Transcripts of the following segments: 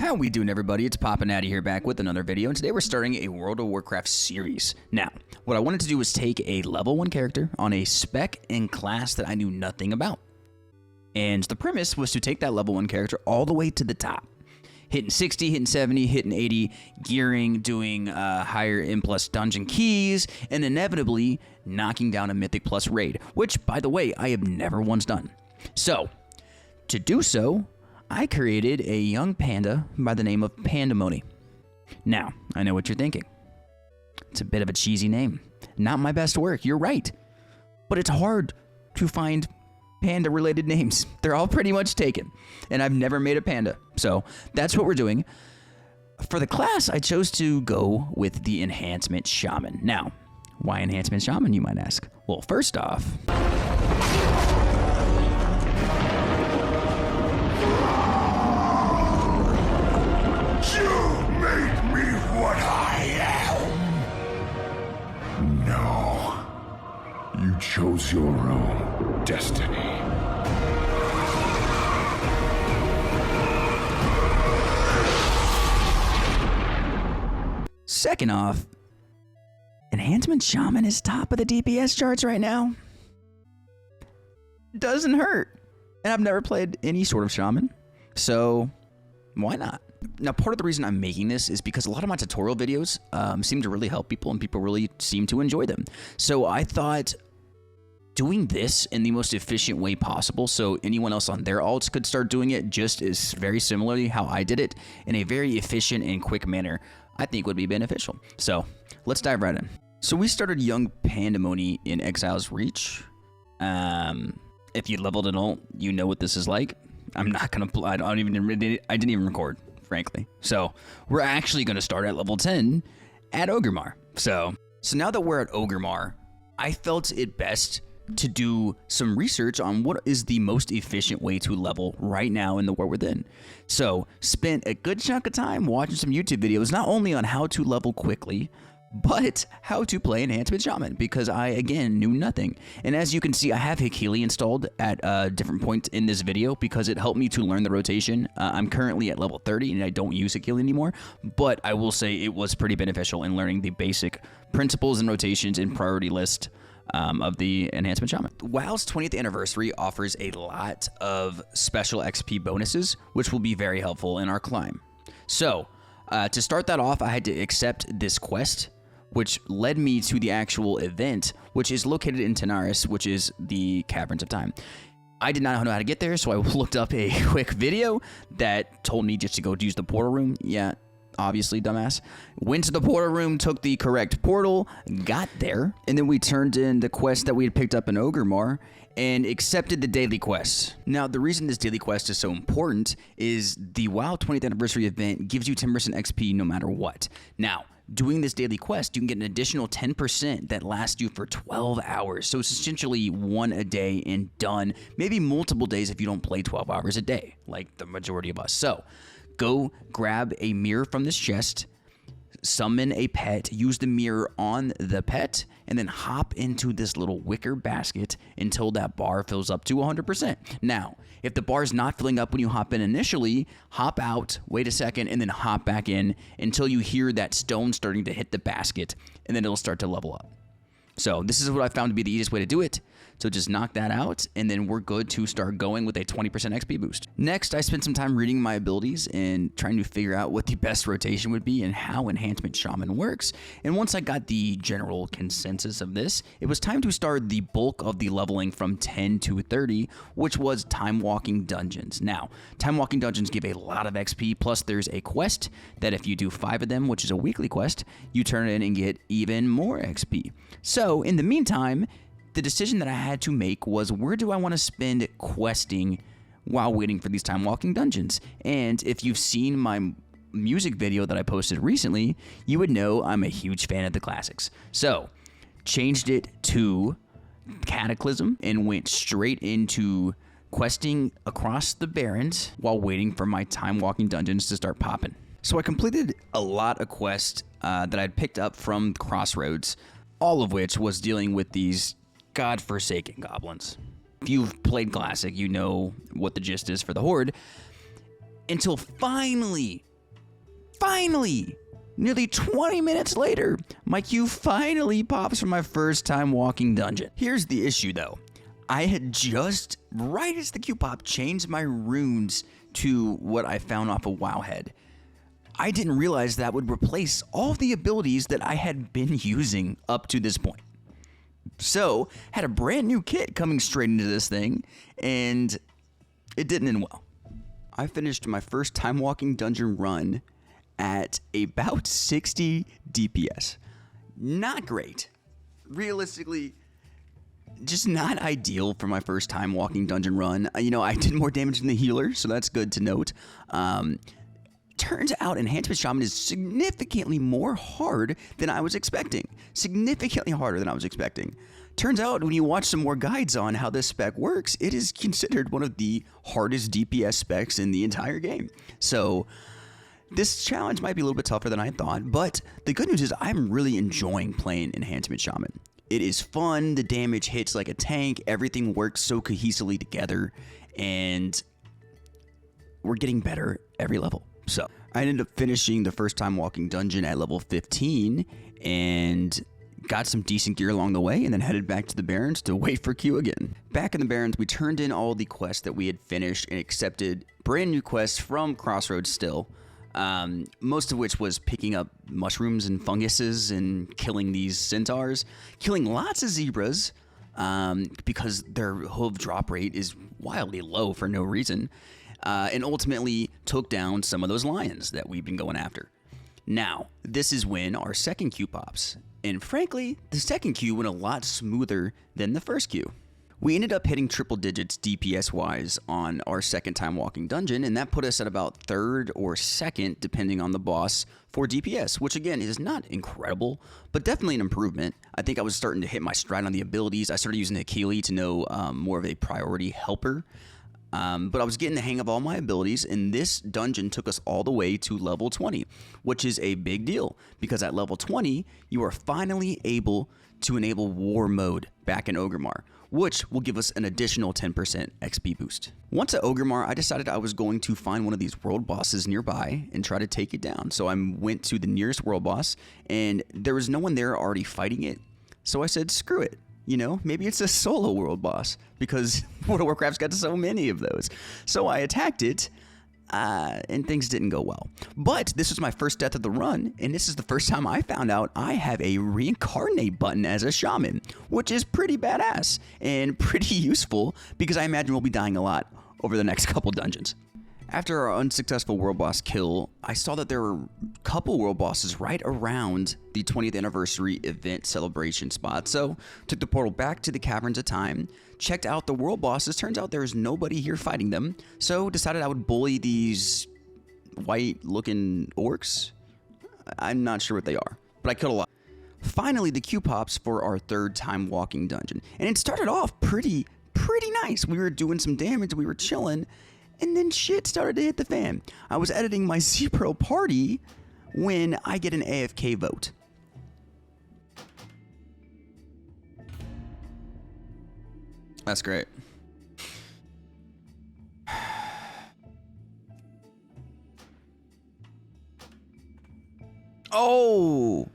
How we doing, everybody? It's Poppin' Natty here, back with another video, and today we're starting a World of Warcraft series. Now, what I wanted to do was take a level 1 character on a spec and class that I knew nothing about. And the premise was to take that level 1 character all the way to the top. Hitting 60, hitting 70, hitting 80, gearing, doing higher M+ dungeon keys, and inevitably knocking down a Mythic Plus raid, which, by the way, I have never once done. So, to do so, I created a young panda by the name of Pandemony. Now, I know what you're thinking. It's a bit of a cheesy name. Not my best work, you're right. But it's hard to find panda-related names. They're all pretty much taken. And I've never made a panda. So, that's what we're doing. For the class, I chose to go with the Enhancement Shaman. Now, why Enhancement Shaman, you might ask? Well, first off, You chose your own destiny. second off, Enhancement Shaman is top of the DPS charts right now. Doesn't hurt. And I've never played any sort of shaman, so why not? Now, part of the reason I'm making this is because a lot of my tutorial videos seem to really help people, and people really seem to enjoy them. So I thought doing this in the most efficient way possible, so anyone else on their alts could start doing it just as very similarly how I did it in a very efficient and quick manner, I think would be beneficial. So let's dive right in. So we started young Pandemony in Exile's Reach. If you leveled an ult, you know what this is like. I'm not gonna play. I didn't even record, frankly. So we're actually gonna start at level 10 at Ogar. So now that we're at Ogar, I felt it best to do some research on what is the most efficient way to level right now in the war within. So spent a good chunk of time watching some YouTube videos, not only on how to level quickly, but how to play Enhancement Shaman, because I, again, knew nothing. And as you can see, I have Hikili installed at different points in this video because it helped me to learn the rotation. I'm currently at level 30 and I don't use Hikili anymore, but I will say it was pretty beneficial in learning the basic principles and rotations and priority list of the Enhancement Shaman. WoW's 20th anniversary offers a lot of special XP bonuses, which will be very helpful in our climb. So, to start that off, I had to accept this quest, which led me to the actual event, which is located in Tanaris, which is the Caverns of Time. I did not know how to get there, so I looked up a quick video that told me just to go use the portal room. Yeah, obviously, dumbass. Went to the portal room, took the correct portal, got there, and then we turned in the quest that we had picked up in Ogar and accepted the daily quest. Now, the reason this daily quest is so important is the WoW 20th anniversary event gives you 10% XP no matter what. Now, doing this daily quest, you can get an additional 10% that lasts you for 12 hours. So it's essentially one a day and done. Maybe multiple days if you don't play 12 hours a day, like the majority of us. So go grab a mirror from this chest, summon a pet, use the mirror on the pet, and then hop into this little wicker basket until that bar fills up to 100%. Now, if the bar is not filling up when you hop in initially, hop out, wait a second, and then hop back in until you hear that stone starting to hit the basket, and then it'll start to level up. So this is what I found to be the easiest way to do it. So just knock that out, and then we're good to start going with a 20% XP boost. Next, I spent some time reading my abilities and trying to figure out what the best rotation would be and how Enhancement Shaman works. And once I got the general consensus of this, it was time to start the bulk of the leveling from 10 to 30, which was Time Walking Dungeons. Now, Time Walking Dungeons give a lot of XP, plus there's a quest that if you do 5 of them, which is a weekly quest, you turn in and get even more XP. So, in the meantime, the decision that I had to make was, where do I want to spend questing while waiting for these Time Walking Dungeons? And if you've seen my music video that I posted recently, you would know I'm a huge fan of the classics. So, changed it to Cataclysm and went straight into questing across the Barrens while waiting for my Time Walking Dungeons to start popping. So I completed a lot of quests that I'd picked up from Crossroads, all of which was dealing with these godforsaken goblins. If you've played Classic, you know what the gist is for the Horde. Until finally finally, nearly 20 minutes later, my queue finally pops for my first time walking dungeon. Here's the issue though. I had just, right as the queue popped, changed my runes to what I found off of Wowhead. I didn't realize that would replace all of the abilities that I had been using up to this point. So, had a brand new kit coming straight into this thing, and it didn't end well. I finished my first time walking dungeon run at about 60 DPS. Not great. Realistically, just not ideal for my first time walking dungeon run. You know, I did more damage than the healer, so that's good to note. Turns out Enhancement Shaman is significantly more hard than I was expecting. Significantly harder than I was expecting. Turns out when you watch some more guides on how this spec works, it is considered one of the hardest DPS specs in the entire game. So this challenge might be a little bit tougher than I thought, but the good news is I'm really enjoying playing Enhancement Shaman. It is fun, the damage hits like a tank, everything works so cohesively together, and we're getting better every level. So I ended up finishing the first time walking dungeon at level 15 and got some decent gear along the way, and then headed back to the Barrens to wait for Q again. Back in the Barrens, we turned in all the quests that we had finished and accepted brand new quests from Crossroads still. Most of which was picking up mushrooms and funguses and killing these centaurs, killing lots of zebras because their hoof drop rate is wildly low for no reason, and ultimately took down some of those lions that we've been going after. Now, this is when our second queue pops, and frankly, the second queue went a lot smoother than the first queue. We ended up hitting triple digits DPS-wise on our second time walking dungeon, and that put us at about third or second, depending on the boss, for DPS, which again is not incredible, but definitely an improvement. I think I was starting to hit my stride on the abilities. I started using Akili to know more of a priority helper, but I was getting the hang of all my abilities, and this dungeon took us all the way to level 20, which is a big deal, because at level 20, you are finally able to enable War Mode back in Ogar, which will give us an additional 10% XP boost. Once at Ogar, I decided I was going to find one of these world bosses nearby and try to take it down. So I went to the nearest world boss, and there was no one there already fighting it. So I said, screw it. You know, maybe it's a solo world boss, because World of Warcraft's got so many of those. So I attacked it, and things didn't go well. But this was my first death of the run, and this is the first time I found out I have a reincarnate button as a shaman, which is pretty badass and pretty useful, because I imagine we'll be dying a lot over the next couple dungeons. After our unsuccessful world boss kill, I saw that there were a couple world bosses right around the 20th anniversary event celebration spot, so took the portal back to the Caverns of Time, checked out the world bosses. Turns out there's nobody here fighting them, so decided I would bully these white-looking orcs. I'm not sure what they are, but I killed a lot. Finally, the queue pops for our third time walking dungeon, and it started off pretty nice. We were doing some damage, we were chilling, and then shit started to hit the fan. I was editing my Z-Pro party when I get an AFK vote. That's great. Oh!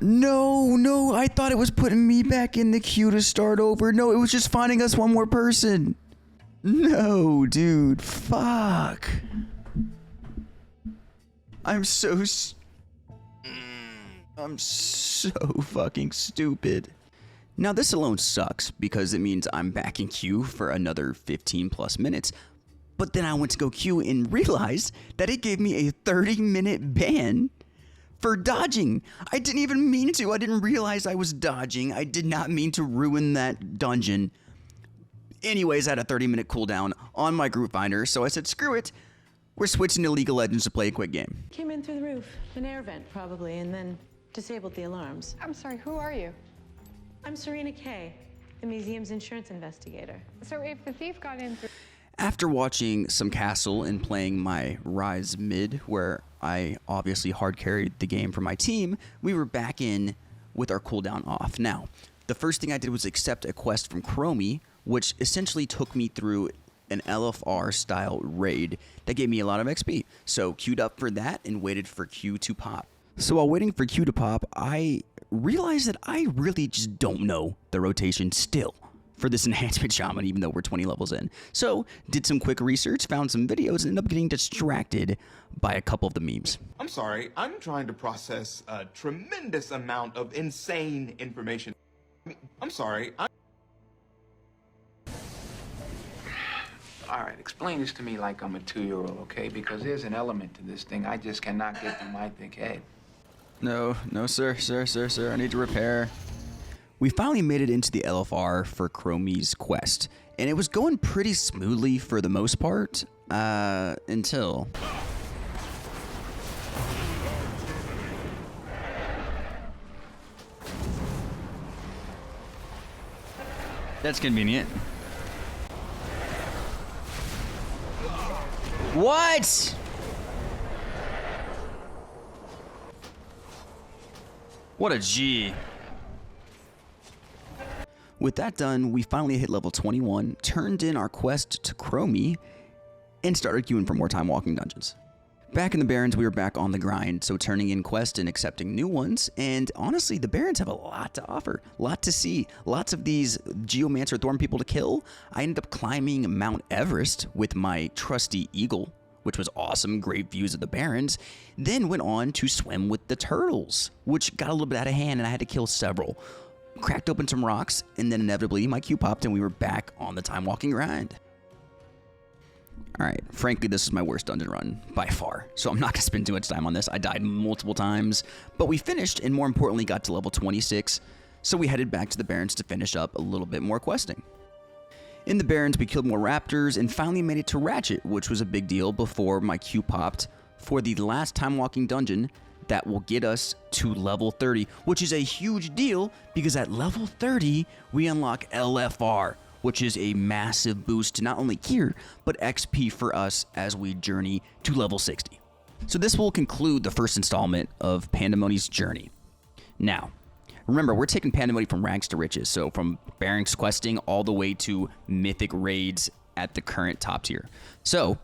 No, I thought it was putting me back in the queue to start over. No, it was just finding us one more person. No, dude, fuck. I'm so fucking stupid. Now this alone sucks because it means I'm back in queue for another 15 plus minutes. But then I went to go queue and realized that it gave me a 30-minute ban for dodging. I didn't even mean to. I didn't realize I was dodging. I did not mean to ruin that dungeon. Anyways, I had a 30-minute cooldown on my group finder, so I said, screw it. We're switching to League of Legends to play a quick game. Came in through the roof, an air vent probably, and then disabled the alarms. I'm sorry, who are you? I'm Serena Kay, the museum's insurance investigator. So if the thief got in through... After watching some Castle and playing my Rise mid, where I obviously hard carried the game for my team, we were back in with our cooldown off. Now, the first thing I did was accept a quest from Chromie, which essentially took me through an LFR style raid that gave me a lot of XP. So queued up for that and waited for Q to pop. So while waiting for Q to pop, I realized that I really just don't know the rotation still for this Enhancement Shaman, even though we're 20 levels in. So did some quick research, found some videos, and ended up getting distracted by a couple of the memes. I'm sorry, I'm trying to process a tremendous amount of insane information. I'm sorry, All right, explain this to me like I'm a 2-year-old, okay? Because there's an element to this thing I just cannot get through my thick head. No, sir, I need to repair. We finally made it into the LFR for Chromie's quest, and it was going pretty smoothly for the most part, until... That's convenient. What? What a G. With that done, we finally hit level 21, turned in our quest to Chromie, and started queuing for more time walking dungeons. Back in the Barrens, we were back on the grind, so turning in quests and accepting new ones, and honestly, the Barrens have a lot to offer, a lot to see, lots of these Geomancer Thorn people to kill. I ended up climbing Mount Everest with my trusty eagle, which was awesome, great views of the Barrens, then went on to swim with the turtles, which got a little bit out of hand and I had to kill several. Cracked open some rocks, and then inevitably my Q popped and we were back on the time walking grind. Alright, frankly, this is my worst dungeon run, by far, so I'm not going to spend too much time on this. I died multiple times, but we finished, and more importantly, got to level 26, so we headed back to the Barrens to finish up a little bit more questing. In the Barrens, we killed more raptors, and finally made it to Ratchet, which was a big deal before my Q popped for the last time walking dungeon that will get us to level 30, which is a huge deal, because at level 30, we unlock LFR, which is a massive boost to not only gear, but XP for us as we journey to level 60. So this will conclude the first installment of Pandemoni's journey. Now, remember, we're taking Pandemoni from rags to riches, so from Barrens questing all the way to mythic raids at the current top tier. So,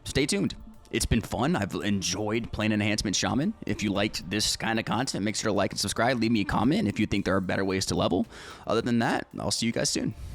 stay tuned. It's been fun. I've enjoyed playing Enhancement Shaman. If you liked this kind of content, make sure to like and subscribe. Leave me a comment if you think there are better ways to level. Other than that, I'll see you guys soon.